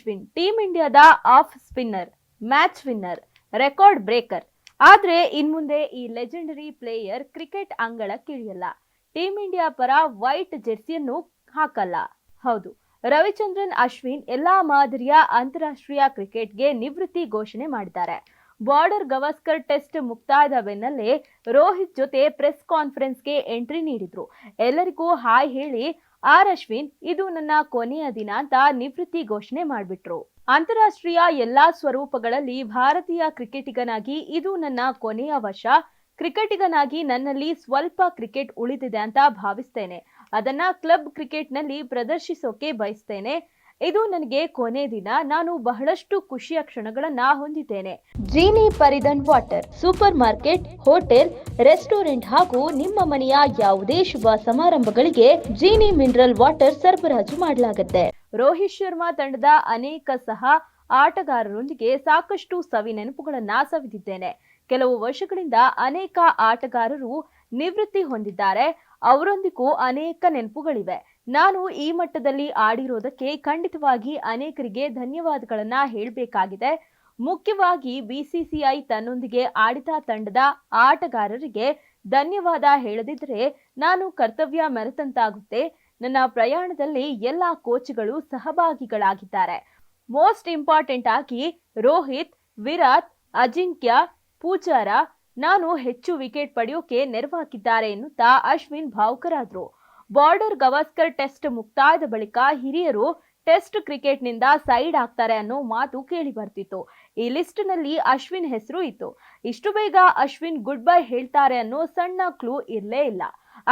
Ashwin team ಇಂಡಿಯಾದ off spinner, match winner, record breaker. ಆದ್ರೆ ಇನ್ಮುಂದೆ ಈ ಲೆಜೆಂಡರಿ ಪ್ಲೇಯರ್ ಕ್ರಿಕೆಟ್ ಅಂಗಳಕ್ಕಿಳಿಯಲ್ಲ. ಟೀಮ್ ಇಂಡಿಯಾ ಪರ ವೈಟ್ ಜೆರ್ಸಿಯನ್ನು ಹಾಕಲ್ಲ. ಹೌದು, ರವಿಚಂದ್ರನ್ ಅಶ್ವಿನ್ ಎಲ್ಲಾ ಮಾದರಿಯ ಅಂತಾರಾಷ್ಟ್ರೀಯ ಕ್ರಿಕೆಟ್ಗೆ ನಿವೃತ್ತಿ ಘೋಷಣೆ ಮಾಡಿದ್ದಾರೆ. ಬಾರ್ಡರ್ ಗವಾಸ್ಕರ್ ಟೆಸ್ಟ್ ಮುಕ್ತಾಯದ ಬೆನ್ನಲ್ಲೇ ರೋಹಿತ್ ಜೊತೆ ಪ್ರೆಸ್ ಕಾನ್ಫರೆನ್ಸ್ಗೆ ಎಂಟ್ರಿ ನೀಡಿದ್ರು. ಎಲ್ಲರಿಗೂ ಹಾಯ್ ಹೇಳಿ ಅಶ್ವಿನ್ ಇದು ನನ್ನ ಕೊನೆಯ ದಿನ ಅಂತ ನಿವೃತ್ತಿ ಘೋಷಣೆ ಮಾಡಿಬಿಟ್ರು. ಅಂತಾರಾಷ್ಟ್ರೀಯ ಎಲ್ಲಾ ಸ್ವರೂಪಗಳಲ್ಲಿ ಭಾರತೀಯ ಕ್ರಿಕೆಟಿಗನಾಗಿ ಇದು ನನ್ನ ಕೊನೆಯ ವರ್ಷ. ಕ್ರಿಕೆಟಿಗನಾಗಿ ನನ್ನಲ್ಲಿ ಸ್ವಲ್ಪ ಕ್ರಿಕೆಟ್ ಉಳಿದಿದೆ ಅಂತ ಭಾವಿಸ್ತೇನೆ. ಅದನ್ನ ಕ್ಲಬ್ ಕ್ರಿಕೆಟ್ನಲ್ಲಿ ಪ್ರದರ್ಶಿಸೋಕೆ ಬಯಸ್ತೇನೆ. ಇದು ನನಗೆ ಕೊನೆ ದಿನ. ನಾನು ಬಹಳಷ್ಟು ಖುಷಿಯ ಕ್ಷಣಗಳನ್ನ ಹೊಂದಿದ್ದೇನೆ. ಜೀನಿ ಪರಿದನ್ water super market, hotel, restaurant ಹಾಗೂ ನಿಮ್ಮ ಮನೆಯ ಯಾವುದೇ ಶುಭ ಸಮಾರಂಭಗಳಿಗೆ ಜೀನಿ ಮಿನರಲ್ ವಾಟರ್ ಸರಬರಾಜು ಮಾಡಲಾಗುತ್ತೆ. ರೋಹಿತ್ ಶರ್ಮಾ ತಂಡದ ಅನೇಕ ಸಹ ಆಟಗಾರರೊಂದಿಗೆ ಸಾಕಷ್ಟು ಸವಿ ನೆನಪುಗಳನ್ನ ಸವಿದಿದ್ದೇನೆ. ಕೆಲವು ವರ್ಷಗಳಿಂದ ಅನೇಕ ಆಟಗಾರರು ನಿವೃತ್ತಿ ಹೊಂದಿದ್ದಾರೆ. ಅವರೊಂದಿಗೂ ಅನೇಕ ನೆನಪುಗಳಿವೆ. ನಾನು ಈ ಮಟ್ಟದಲ್ಲಿ ಆಡಿರೋದಕ್ಕೆ ಖಂಡಿತವಾಗಿ ಅನೇಕರಿಗೆ ಧನ್ಯವಾದಗಳನ್ನ ಹೇಳಬೇಕಾಗಿದೆ. ಮುಖ್ಯವಾಗಿ ಬಿಸಿಸಿಐ ತನ್ನೊಂದಿಗೆ ಆಡಿದ ತಂಡದ ಆಟಗಾರರಿಗೆ ಧನ್ಯವಾದ ಹೇಳದಿದ್ರೆ ನಾನು ಕರ್ತವ್ಯ ಮೆರೆತಂತಾಗುತ್ತೆ. ನನ್ನ ಪ್ರಯಾಣದಲ್ಲಿ ಎಲ್ಲ ಕೋಚ್ಗಳು ಸಹಭಾಗಿಗಳಾಗಿದ್ದಾರೆ. ಮೋಸ್ಟ್ ಇಂಪಾರ್ಟೆಂಟ್ ಆಗಿ ರೋಹಿತ್, ವಿರಾಟ್, ಅಜಿಂಕ್ಯ, ಪೂಜಾರ ನಾನು ಹೆಚ್ಚು ವಿಕೆಟ್ ಪಡೆಯೋಕೆ ನೆರವಾಗಿದ್ದಾರೆ ಎನ್ನುತ್ತಾ ಅಶ್ವಿನ್ ಭಾವುಕರಾದ್ರು. ಬಾರ್ಡರ್ ಗವಾಸ್ಕರ್ ಟೆಸ್ಟ್ ಮುಕ್ತಾಯದ ಬಳಿಕ ಹಿರಿಯರು ಟೆಸ್ಟ್ ಕ್ರಿಕೆಟ್ನಿಂದ ಸೈಡ್ ಆಗ್ತಾರೆ ಅನ್ನೋ ಮಾತು ಕೇಳಿ ಬರ್ತಿತ್ತು. ಈ ಲಿಸ್ಟ್ ನಲ್ಲಿ ಅಶ್ವಿನ್ ಹೆಸರು ಇತ್ತು. ಇಷ್ಟು ಬೇಗ ಅಶ್ವಿನ್ ಗುಡ್ ಬೈ ಹೇಳ್ತಾರೆ ಅನ್ನೋ ಸಣ್ಣ ಕ್ಲೂ ಇರ್ಲೇ ಇಲ್ಲ.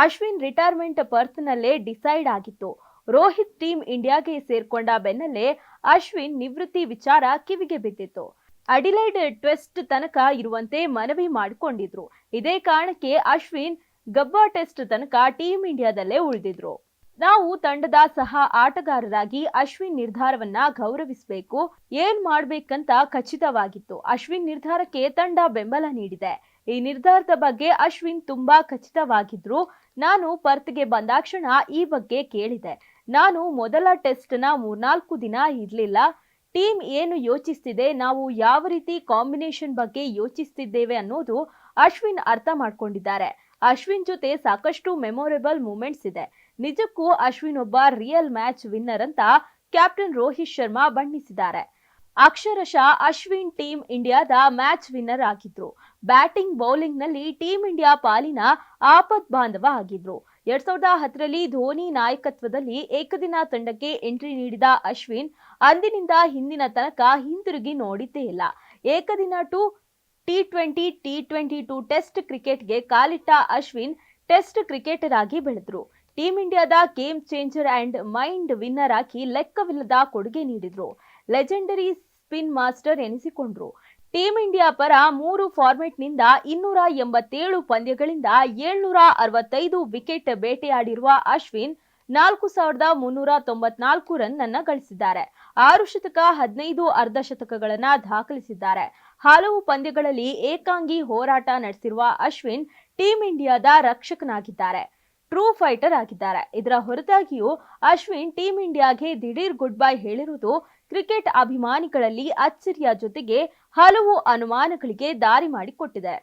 ಅಶ್ವಿನ್ ರಿಟೈರ್ಮೆಂಟ್ ಪರ್ತ್ನಲ್ಲೇ ಡಿಸೈಡ್ ಆಗಿತ್ತು. ರೋಹಿತ್ ಟೀಮ್ ಇಂಡಿಯಾಗೆ ಸೇರ್ಕೊಂಡ ಬೆನ್ನಲ್ಲೇ ಅಶ್ವಿನ್ ನಿವೃತ್ತಿ ವಿಚಾರ ಕಿವಿಗೆ ಬಿದ್ದಿತ್ತು. ಅಡಿಲೈಡ್ ಟೆಸ್ಟ್ ತನಕ ಇರುವಂತೆ ಮನವಿ ಮಾಡಿಕೊಂಡಿದ್ರು. ಇದೇ ಕಾರಣಕ್ಕೆ ಅಶ್ವಿನ್ ಗಬ್ಬಾ ಟೆಸ್ಟ್ ತನಕ ಟೀಮ್ ಇಂಡಿಯಾದಲ್ಲೇ ಉಳಿದಿದ್ರು. ನಾವು ತಂಡದ ಸಹ ಆಟಗಾರರಾಗಿ ಅಶ್ವಿನ್ ನಿರ್ಧಾರವನ್ನ ಗೌರವಿಸಬೇಕು. ಏನ್ ಮಾಡ್ಬೇಕಂತ ಖಚಿತವಾಗಿತ್ತು. ಅಶ್ವಿನ್ ನಿರ್ಧಾರಕ್ಕೆ ತಂಡ ಬೆಂಬಲ ನೀಡಿದೆ. ಈ ನಿರ್ಧಾರದ ಬಗ್ಗೆ ಅಶ್ವಿನ್ ತುಂಬಾ ಖಚಿತವಾಗಿದ್ರು. ನಾನು ಪರ್ತ್ಗೆ ಬಂದಾಕ್ಷಣ ಈ ಬಗ್ಗೆ ಕೇಳಿದೆ. ನಾನು ಮೊದಲ ಟೆಸ್ಟ್ ನ 3-4 ದಿನ ಇರ್ಲಿಲ್ಲ. ಟೀಮ್ ಏನು ಯೋಚಿಸ್ತಿದೆ, ನಾವು ಯಾವ ರೀತಿ ಕಾಂಬಿನೇಷನ್ ಬಗ್ಗೆ ಯೋಚಿಸ್ತಿದ್ದೇವೆ ಅನ್ನೋದು ಅಶ್ವಿನ್ ಅರ್ಥ ಮಾಡ್ಕೊಂಡಿದ್ದಾರೆ. ಅಶ್ವಿನ್ ಜೊತೆ ಸಾಕಷ್ಟು ಮೆಮೊರೇಬಲ್ ಮೂಮೆಂಟ್ಸ್ ಇದೆ. ನಿಜಕ್ಕೂ ಅಶ್ವಿನ್ ಒಬ್ಬ ರಿಯಲ್ ಮ್ಯಾಚ್ ವಿನ್ನರ್ ಅಂತ ಕ್ಯಾಪ್ಟನ್ ರೋಹಿತ್ ಶರ್ಮಾ ಬಣ್ಣಿಸಿದ್ದಾರೆ. ಅಕ್ಷರಶಃ ಅಶ್ವಿನ್ ಟೀಮ್ ಇಂಡಿಯಾದ ಮ್ಯಾಚ್ ವಿನ್ನರ್ ಆಗಿದ್ರು. ಬ್ಯಾಟಿಂಗ್, ಬೌಲಿಂಗ್ ನಲ್ಲಿ ಟೀಮ್ ಇಂಡಿಯಾ ಪಾಲಿನ ಆಪತ್ ಬಾಂಧವ ಆಗಿದ್ರು. 2010ರಲ್ಲಿ ಧೋನಿ ನಾಯಕತ್ವದಲ್ಲಿ ಏಕದಿನ ತಂಡಕ್ಕೆ ಎಂಟ್ರಿ ನೀಡಿದ ಅಶ್ವಿನ್ ಅಂದಿನಿಂದ ಹಿಂದಿನ ತನಕ ಹಿಂತಿರುಗಿ ನೋಡಿದ್ದೇ ಇಲ್ಲ. ಏಕದಿನ ಟು ಟಿ20, ಟಿ22 ಟೆಸ್ಟ್ ಕ್ರಿಕೆಟ್ಗೆ ಕಾಲಿಟ್ಟ ಅಶ್ವಿನ್ ಟೆಸ್ಟ್ ಕ್ರಿಕೆಟರ್ ಆಗಿ ಬೆಳೆದ್ರು. ಟೀಮ್ ಇಂಡಿಯಾದ game changer and mind winner ಆಗಿ ಲೆಕ್ಕವಿಲ್ಲದ ಕೊಡುಗೆ ನೀಡಿದ್ರು. ಲೆಜೆಂಡರಿ ಸ್ಪಿನ್ ಮಾಸ್ಟರ್ ಎನಿಸಿಕೊಂಡ್ರು. ಟೀಮ್ ಇಂಡಿಯಾ ಪರ 3 ಫಾರ್ಮೆಟ್ನಿಂದ 287 ಪಂದ್ಯಗಳಿಂದ 765 ವಿಕೆಟ್ ಬೇಟೆಯಾಡಿರುವ ಅಶ್ವಿನ್ 4394 ರನ್ ಅನ್ನ ಗಳಿಸಿದ್ದಾರೆ. 6 ಶತಕ, 15 ಅರ್ಧ ಶತಕಗಳನ್ನ ದಾಖಲಿಸಿದ್ದಾರೆ. ಹಲವು ಪಂದ್ಯಗಳಲ್ಲಿ ಏಕಾಂಗಿ ಹೋರಾಟ ನಡೆಸಿರುವ ಅಶ್ವಿನ್ ಟೀಮ್ ಇಂಡಿಯಾದ ರಕ್ಷಕನಾಗಿದ್ದಾರೆ. ಟ್ರೂ ಫೈಟರ್ ಆಗಿದ್ದಾರೆ. ಇದರ ಹೊರತಾಗಿಯೂ ಅಶ್ವಿನ್ ಟೀಮ್ ಇಂಡಿಯಾಗೆ ದಿಢೀರ್ ಗುಡ್ ಬೈ ಹೇಳಿರುವುದು ಕ್ರಿಕೆಟ್ ಅಭಿಮಾನಿಗಳಲ್ಲಿ ಅಚ್ಚರಿಯ ಜೊತೆಗೆ ಹಲವು ಅನುಮಾನಗಳಿಗೆ ದಾರಿ ಮಾಡಿಕೊಟ್ಟಿದೆ.